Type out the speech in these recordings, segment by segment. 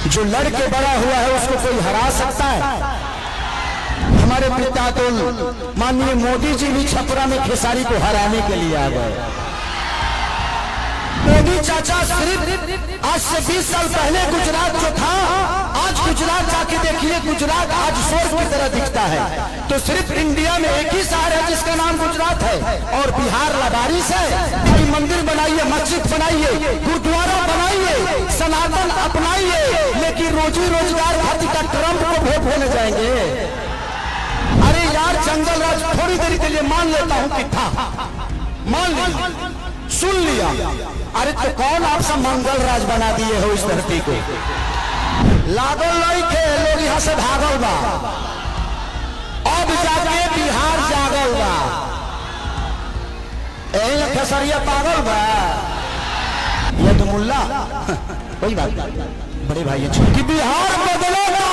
जो लड़के बड़ा हुआ है उसको कोई हरा सकता है? हमारे पिता तो माननीय मोदी जी भी छपरा में खेसारी को हराने के लिए आ गए। मोदी चाचा सिर्फ आज से 20 साल पहले गुजरात जो था, आज गुजरात जाके देखिए, गुजरात आज स्वर्ग की तरह दिखता है। तो सिर्फ इंडिया में एक ही शहर है जिसका नाम गुजरात है, और बिहार लावारिस है कि मंदिर बनाइए, मस्जिद बनाइए, गुरुद्वारा बनाइए, सनातन अपनाइए, लेकिन रोजी रोजगार खातिर का ट्रंप को वोट होने जाएंगे। अरे यार, जंगल राज थोड़ी देर के लिए मान लेता हूं कि था, मान लिया, सुन लिया। अरे तो कौन आप सब मंगल राज बना दिए हो इस धरती को? लागल नहीं थे लोग यहां से भागल बा, अब जाके बिहार जागल बा, यही खेसरिया पागल बा। ये तो मुल्ला कोई बात बड़े भाई कि बिहार बदलेगा,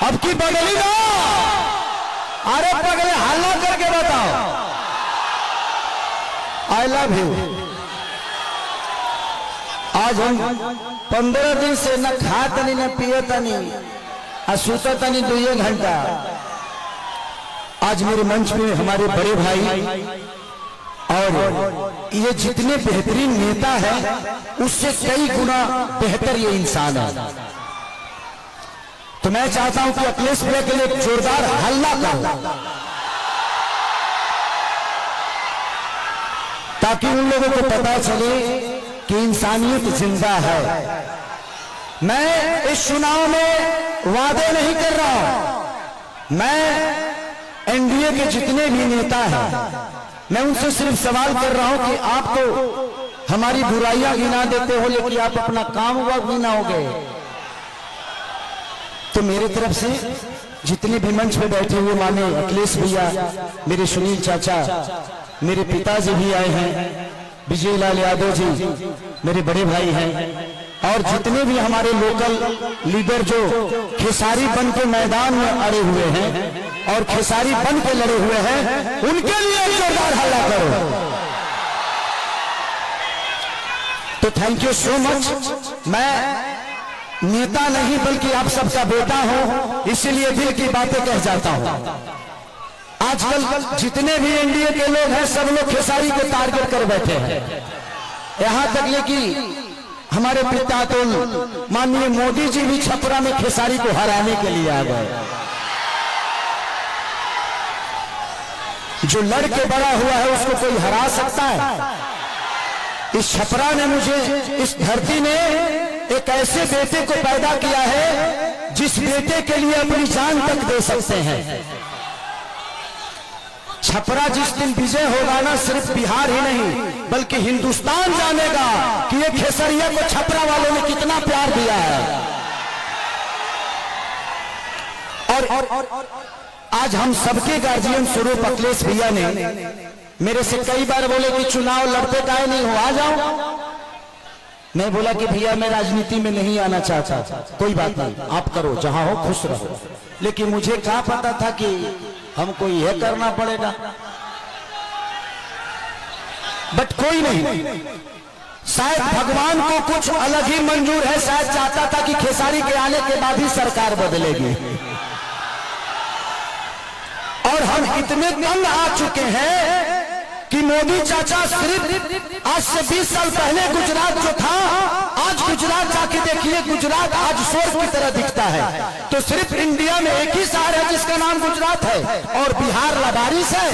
अब की बदलेगा। अरे पगले हल्ला करके बताओ, आई लव यू। आज हम 15 दिन से न खातनी न पियतनी और सुततनी 2 घंटा। आज मेरे मंच में हमारे बड़े भाई और ये जितने बेहतरीन नेता हैं उससे कई गुना बेहतर ये इंसान है। तो मैं चाहता हूं कि अखिलेश भैया के लिए एक जोरदार हल्ला करो, ताकि उन लोगों को पता चले कि इंसानियत जिंदा है। मैं इस चुनाव में वादे नहीं कर रहा हूं, मैं एनडीए के जितने भी नेता हैं मैं उनसे सिर्फ सवाल कर रहा हूं कि आप तो हमारी बुराइयां गिना देते हो, लेकिन आप अपना काम हुआ गिनाओगे। तो मेरे तरफ से जितने भी मंच पे बैठे हुए, माने अखिलेश भैया, मेरे सुनील चाचा, मेरे पिताजी भी आए हैं, विजय लाल यादव जी मेरे बड़े भाई हैं, और जितने भी हमारे लोकल लीडर जो खेसारी बन के मैदान में अड़े हुए हैं और खेसारी बन के लड़े हुए हैं, उनके लिए जोरदार हल्ला करो। तो थैंक यू सो मच। मैं नेता नहीं बल्कि आप सबका बेटा हूं, इसीलिए दिल की बातें कह जाता हूं। आजकल जितने भी एनडीए के लोग हैं सब लोग खेसारी को टारगेट कर बैठे हैं, यहां तक ले कि हमारे पिता तो माननीय मोदी जी भी छपरा में खेसारी को हराने के लिए आ गए। जो लड़के बड़ा हुआ है उसको कोई हरा सकता है? इस छपरा ने मुझे, इस धरती ने एक ऐसे बेटे को पैदा किया है जिस बेटे के लिए अपनी जान तक दे सकते हैं। छपरा जिस दिन विजय होगा ना, सिर्फ बिहार ही नहीं बल्कि हिंदुस्तान जानेगा कि ये खेसरिया को छपरा वालों ने कितना प्यार दिया है। और आज हम सबके गार्जियन स्वरूप अखिलेश भैया ने मेरे से कई बार बोले कि चुनाव लड़ते काहे नहीं हो, आ जाओ। मैं बोला कि भैया मैं राजनीति में नहीं आना चाहता, कोई बात नहीं, आप करो, जहां हो खुश रहो। लेकिन मुझे क्या पता था कि हमको यह करना पड़ेगा। बट कोई नहीं, शायद भगवान को कुछ अलग ही मंजूर है, शायद चाहता था कि खेसारी के आने के बाद ही सरकार बदलेगी। और हम इतने तंग आ चुके हैं कि मोदी चाचा सिर्फ आज से 20 साल पहले गुजरात जो था, आज गुजरात जाके देखिए, गुजरात आज स्वर्ग की तरह दिखता है। तो सिर्फ इंडिया में एक ही शहर है जिसका नाम गुजरात है, और बिहार लावारिस है।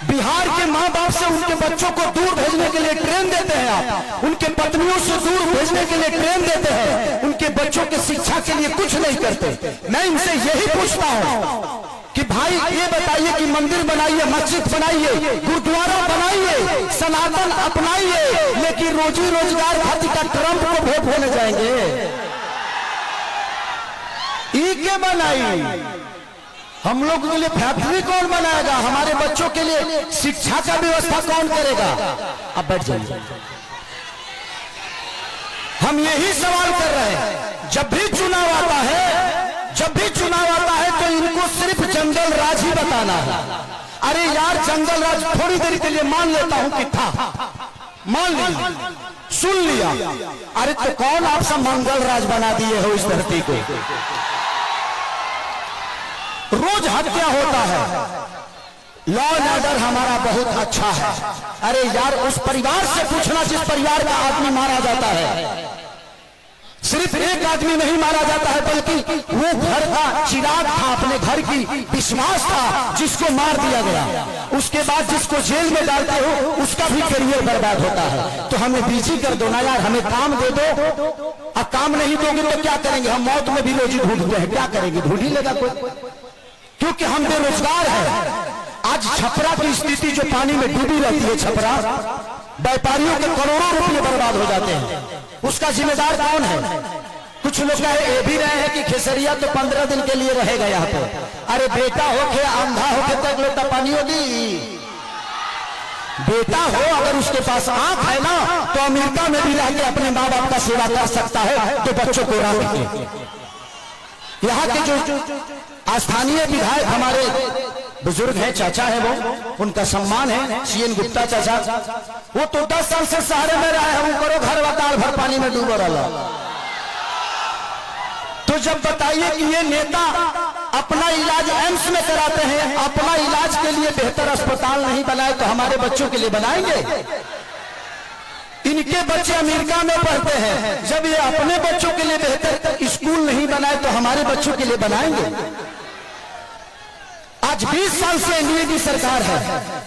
बिहार के माँ बाप से उनके बच्चों को दूर भेजने के लिए ट्रेन देते हैं आप, उनके पत्नियों से दूर भेजने के लिए ट्रेन देते हैं, उनके बच्चों के शिक्षा के लिए कुछ नहीं करते। मैं इनसे यही पूछता हूँ कि भाई ये बताइए कि मंदिर बनाइए, मस्जिद बनाइए, गुरुद्वारा बनाइए, सनातन अपनाइए, लेकिन रोजी रोजगार खातिर का ट्रंप को वोट होने जाएंगे। ई के बनाई, हम लोगों के लिए फैक्ट्री कौन बनाएगा? हमारे बच्चों के लिए शिक्षा का व्यवस्था कौन करेगा? अब बैठ जाइए। हम यही सवाल कर रहे हैं। जब भी चुनाव आता है, जब भी चुनाव आता है तो इनको सिर्फ जंगल राज ही बताना है। अरे यार, जंगल राज थोड़ी देर के लिए मान लेता हूं कि था, मान लीजिए, सुन लिया। अरे तो कौन आप सब मंगल राज बना दिए हो इस धरती को? रोज हत्या होता है, लॉ एंड ऑर्डर हमारा बहुत अच्छा है। अरे यार उस परिवार से पूछना जिस परिवार का आदमी मारा जाता है। सिर्फ एक आदमी नहीं मारा जाता है, बल्कि वो घर का चिराग था, अपने घर की विश्वास था, जिसको मार दिया गया। उसके बाद जिसको जेल में डालते हो उसका भी करियर बर्बाद होता है। तो हमें बिजी कर दो ना यार, हमें काम दे दो। अब काम नहीं दोगे तो क्या करेंगे? हम मौत में भी रोजी ढूंढते हैं, क्या करेंगे? ढूंढ ही लेगा कोई, क्योंकि हम बेरोजगार हैं। आज छपरा की स्थिति जो पानी में डूबी रहती है, छपरा व्यापारियों के करोड़ों रुपए बर्बाद हो जाते हैं, उसका जिम्मेदार कौन है? कुछ लोग ये भी रहे हैं कि खेसरिया तो 15 दिन के लिए रहेगा यहाँ पे। अरे बेटा होके अंधा होके तक लोटा पानी होगी। बेटा हो अगर उसके पास आंख है ना, तो अमेरिका में भी रह के अपने माँ बाप का सेवा कर सकता है। तो बच्चों को राह के यहाँ के जो स्थानीय विधायक हमारे बुजुर्ग हैं, चाचा है, वो उनका सम्मान है, सीएन गुप्ता चाचा। वो तो 10 साल से शहर में रहे हैं, वो करो घर वातार भर पानी में डूबो रहा। तो जब बताइए कि ये नेता अपना इलाज एम्स में कराते हैं, अपना इलाज के लिए बेहतर अस्पताल नहीं बनाए तो हमारे बच्चों के लिए बनाएंगे? इनके बच्चे अमेरिका में पढ़ते हैं, जब ये अपने बच्चों के लिए बेहतर स्कूल नहीं बनाए तो हमारे बच्चों के लिए बनाएंगे? आज 20 साल से एनडीए की सरकार है,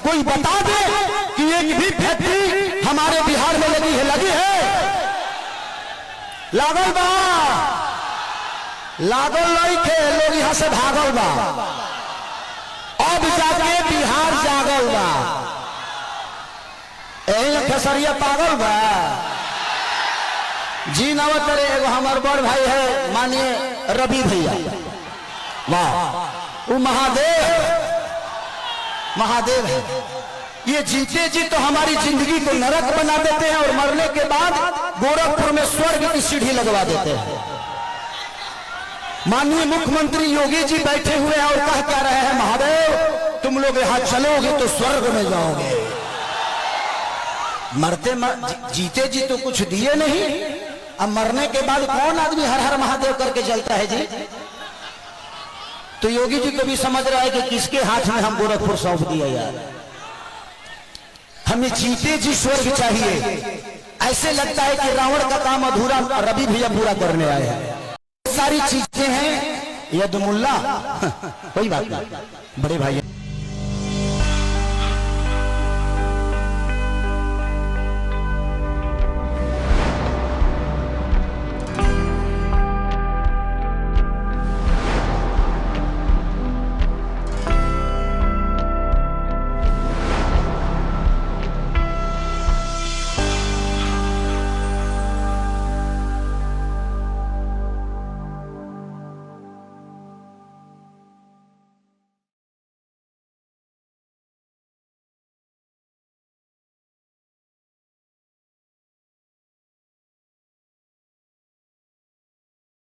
कोई बता दे कि एक भी फैक्ट्री हमारे बिहार में लगी है? लगी है? लागल बा, लागल नहीं थे, लोग यहां से भागल बा। अब जाके बिहार जागल बा, खेसरिया पागल बा। जी नवत रे, एगो हमार बड़ भाई है मानिए रवि भैया, वाह, वो महादेव है। ये जीते जी तो हमारी जिंदगी को नरक बना देते हैं और मरने के बाद गोरखपुर में स्वर्ग की सीढ़ी लगवा देते हैं। माननीय मुख्यमंत्री योगी जी बैठे हुए हैं और कह क्या रहे हैं, महादेव तुम लोग यहां चलोगे तो स्वर्ग में जाओगे। जीते जी तो कुछ दिए नहीं, अब मरने के बाद कौन आदमी हर हर महादेव करके चलता है जी? तो योगी जी को भी समझ रहा है कि किसके हाथ में हम गोरखपुर सौंप दिया यार। हमें जीते जी स्वर्ग चाहिए। ऐसे लगता है कि रावण का काम अधूरा रवि भैया पूरा करने आए हैं। सारी चीजें हैं यदुमुल्ला कोई बात नहीं, बड़े भाई